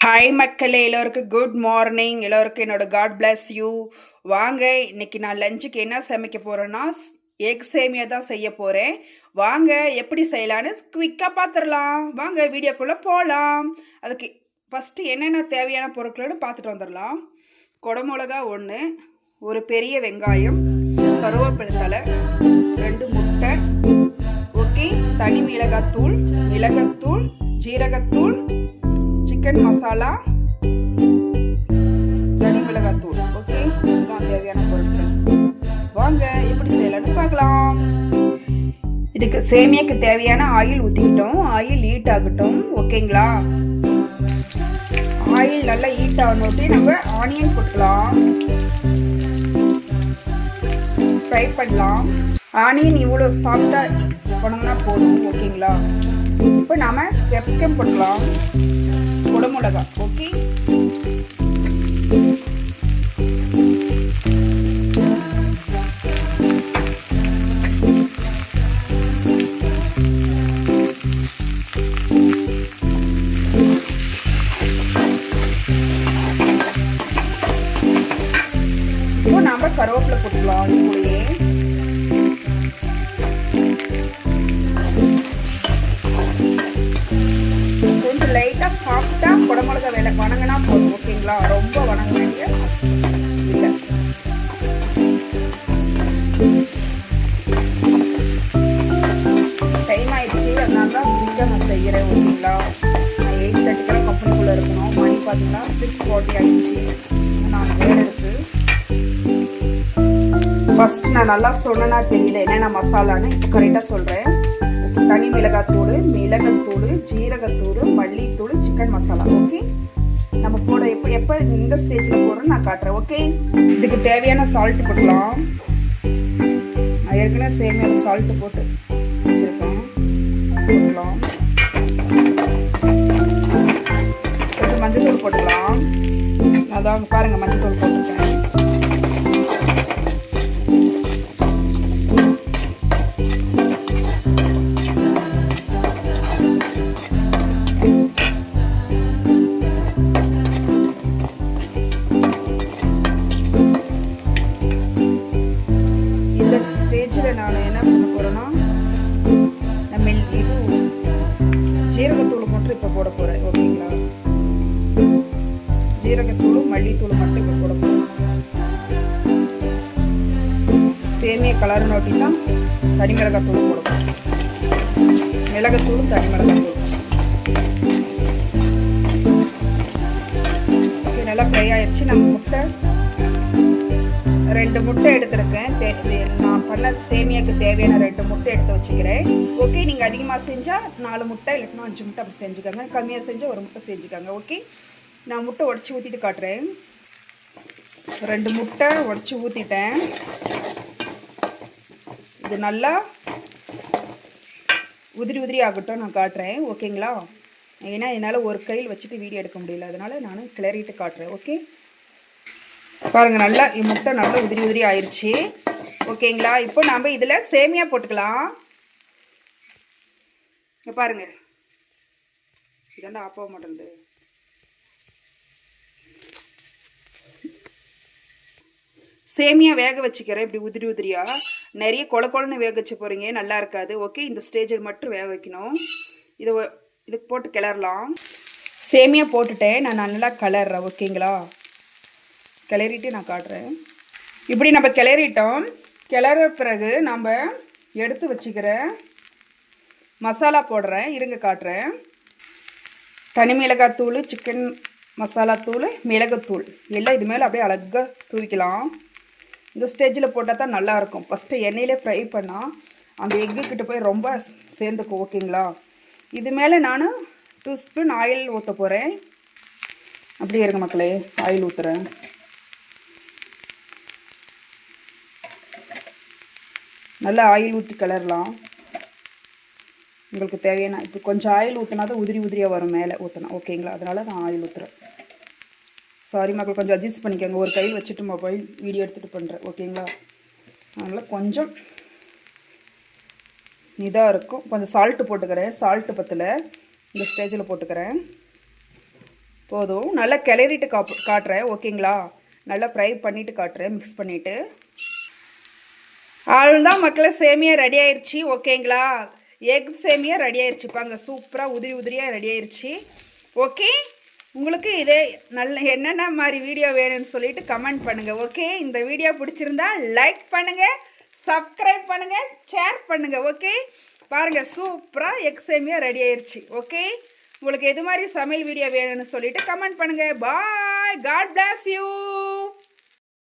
Hi மக்களே, எல்லோருக்கும் good morning. எல்லோருக்கும் என்னோட காட் பிளஸ் யூ. வாங்க, இன்னைக்கு நான் லஞ்சுக்கு என்ன சமைக்க போகிறேன்னா எக் சேமியா தான் செய்ய போகிறேன். வாங்க எப்படி செய்யலான்னு குவிக்காக பார்த்துடலாம். வாங்க வீடியோக்குள்ளே போகலாம். அதுக்கு ஃபஸ்ட்டு என்னென்ன தேவையான பொருட்கள்னு பார்த்துட்டு வந்துடலாம். குடமிளகா 1, ஒரு பெரிய வெங்காயம், கருவேப்பிலை தலை, 2 முட்டை, ஓகே, தனி மிளகாத்தூள், மிளகாத்தூள், ஜீரகத்தூள், சிக்கன் மசாலா, தனி மிளகாத்தூள், ஓகே, இதுதான் தேவையான பொருட்கள். வாங்க எப்படி செய்யலாம்னு பார்க்கலாம். இதுக்கு சேமியாக்கு தேவையான ஆயில் ஊற்றிக்கிட்டோம். ஆயில் ஹீட் ஆகட்டும், ஓகேங்களா. ஆயில் நல்லா ஹீட் ஆகணுட்டி நம்ம ஆனியன் போட்டுக்கலாம், ஃப்ரை பண்ணலாம். ஆனியன் இவ்வளோ சாஃப்டாக பண்ணோம்னா போதும், ஓகேங்களா. இப்போ நாம் கேப்சிகம் போட்டுக்கலாம், குடமிளகா, ஓகே, இப்போ நாம் கருவேப்பிலை போட்டுக்கலாம். இதுக்குள்ளேயே கொஞ்சம் லைட்டாக சாஃப்டாக குடமிளகா வணங்கினா போதும், ஓகேங்களா. ரொம்ப வணங்க வேண்டிய இல்லை. டைம் ஆயிடுச்சு, அதனால தான் வீட்டாக நான் செய்கிறேன், ஓகேங்களா. நான் 8:30 கம்பெனிக்குள்ளே இருக்கணும். மணி பார்த்தீங்கன்னா 6:40 ஆயிடுச்சு. நான் வேலை இருக்குது. ஃபஸ்ட்டு நான் நல்லா சொன்னேன்னா தெரியல என்னென்ன மசாலான்னு. இப்போ கரெக்டாக சொல்கிறேன். தனி மிளகாத்தூள், மிளகாத்தூள், ஜீரகத்தூள், மல்லித்தூள், சிக்கன் மசாலா, ஓகே. நம்ம போட எப்போ இந்த ஸ்டேஜில் போடுறோன்னு நான் காட்டுறேன், ஓகே. இதுக்கு தேவையான சால்ட்டு போட்டுக்கலாம். நான் ஏற்கனவே சேமியாவில் சால்ட்டு போட்டு வச்சுருக்கேன், போட்டுக்கலாம். கொஞ்சம் மஞ்சள் போட்டுக்கலாம். அதான் பாருங்கள், மஞ்சள் தூள் போட்டுருக்கேன். நான் என்ன பண்ண போகிறேன்னா, நம்ம இது ஜீரகத்தூள் மட்டும் இப்போ போட போகிறேன், ஓகேங்களா. ஜீரகத்தூளும் மல்லித்தூள் மட்டும் இப்போ போட போகிறேன். சேமியா கலர் நோட்டினா தனி மிளகாத்தூள் போட போகிறேன். மிளகாத்தூளும் தனி மிளகாத்தூள், ஓகே. நல்லா ஃப்ரை ஆயிடுச்சு. நம்ம முட்டை 2 முட்டை எடுத்துருக்கேன். நான் பண்ண சேமியாவுக்கு தேவையான 2 முட்டை எடுத்து வச்சுக்கிறேன், ஓகே. நீங்கள் அதிகமாக செஞ்சால் 4 முட்டை இல்லைன்னா 5 முட்டை அப்படி செஞ்சுக்கோங்க. கம்மியாக செஞ்சால் 1 முட்டை செஞ்சுக்கோங்க, ஓகே. நான் முட்டை உடச்சி ஊற்றிட்டு காட்டுறேன். 2 முட்டை உடச்சி ஊற்றிட்டேன். இது நல்லா உதிரி உதிரி ஆகட்டும், நான் காட்டுறேன், ஓகேங்களா. ஏன்னா என்னால் ஒரு கையில் வச்சுட்டு வீடியோ எடுக்க முடியல, அதனால் நான் கிளறிட்டு காட்டுறேன், ஓகே. பாருங்கள், நல்லா முட்டை நல்லா உதிரி உதிரி ஆயிடுச்சு, ஓகேங்களா. இப்போ நம்ம இதில் சேமியா போட்டுக்கலாம். இங்கே பாருங்கள், இதெல்லாம் ஆஃப் ஆக மாட்டேங்குது. சேமியா வேக வச்சுக்கிறேன் இப்படி உதிரி உதிரியாக. நிறைய கொழன்னு வேக வச்சு போகிறீங்க, நல்லா இருக்காது, ஓகே. இந்த ஸ்டேஜில் மட்டும் வேக வைக்கணும். இதுக்கு போட்டு கிளறலாம். சேமியா போட்டுட்டேன், நான் நல்லா கிளறேன், ஓகேங்களா. கிளறிட்டு நான் காட்டுறேன். இப்படி நம்ம கிளறிட்டோம். கிளற பிறகு நம்ம எடுத்து வச்சுக்கிற மசாலா போடுறேன், இருங்க காட்டுறேன். தனி மிளகாத்தூள், சிக்கன் மசாலாத்தூள், மிளகுத்தூள் எல்லாம் இது மேலே அப்படியே அழகாக தூவிக்கலாம். இந்த ஸ்டேஜில் போட்டால் தான் நல்லாயிருக்கும். ஃபஸ்ட்டு எண்ணெயிலே ஃப்ரை பண்ணால் அந்த எக்குக்கிட்ட போய் ரொம்ப சேர்ந்துக்கும், ஓகேங்களா. இது மேலே நான் 2 ஸ்பூன் ஆயில் ஊற்ற போகிறேன். அப்படியே இருங்க மக்களே, ஆயில் ஊற்றுறேன். நல்லா ஆயில் ஊற்றி கிளறலாம். உங்களுக்கு தேவையான இப்போ கொஞ்சம் ஆயில் ஊற்றினா தான் உதிரி உதிரியாக வரும், மேலே ஊற்றினா, ஓகேங்களா. அதனால் நான் ஆயில் ஊற்றுறேன். சாரி மக்கள், கொஞ்சம் அட்ஜஸ்ட் பண்ணிக்கோங்க. ஒரு கையில் வச்சுட்டு மொபைல் வீடியோ எடுத்துகிட்டு பண்ணுறேன், ஓகேங்களா. அதனால் கொஞ்சம் இதாக இருக்கும். கொஞ்சம் சால்ட்டு போட்டுக்கிறேன். சால்ட்டு பத்தில் இந்த ஸ்டேஜில் போட்டுக்கிறேன். போதும். நல்லா கிளறிட்டு காட்டுறேன், ஓகேங்களா? நல்லா ஃப்ரை பண்ணிவிட்டு காட்டுறேன், மிக்ஸ் பண்ணிவிட்டு. அவ்வளோதான் மக்களே, சேமியா ரெடி ஆயிடுச்சு, ஓகேங்களா? எக் சேமியா ரெடி ஆயிடுச்சு பாங்க, சூப்பராக உதிரி உதிரியாக ரெடி ஆயிடுச்சு. ஓகே, உங்களுக்கு இதே நல்ல என்னென்ன மாதிரி வீடியோ வேணும்னு சொல்லிட்டு கமெண்ட் பண்ணுங்கள். ஓகே, இந்த வீடியோ பிடிச்சிருந்தா லைக் பண்ணுங்கள், சப்ஸ்கிரைப் பண்ணுங்கள், ஷேர் பண்ணுங்கள். ஓகே, பாருங்கள் சூப்பராக எக் சேமியா ரெடி ஆயிடுச்சு. ஓகே, உங்களுக்கு எது மாதிரி சமையல் வீடியோ வேணும்னு சொல்லிட்டு கமெண்ட் பண்ணுங்கள். பாய், காட் பிளஸ் யூ.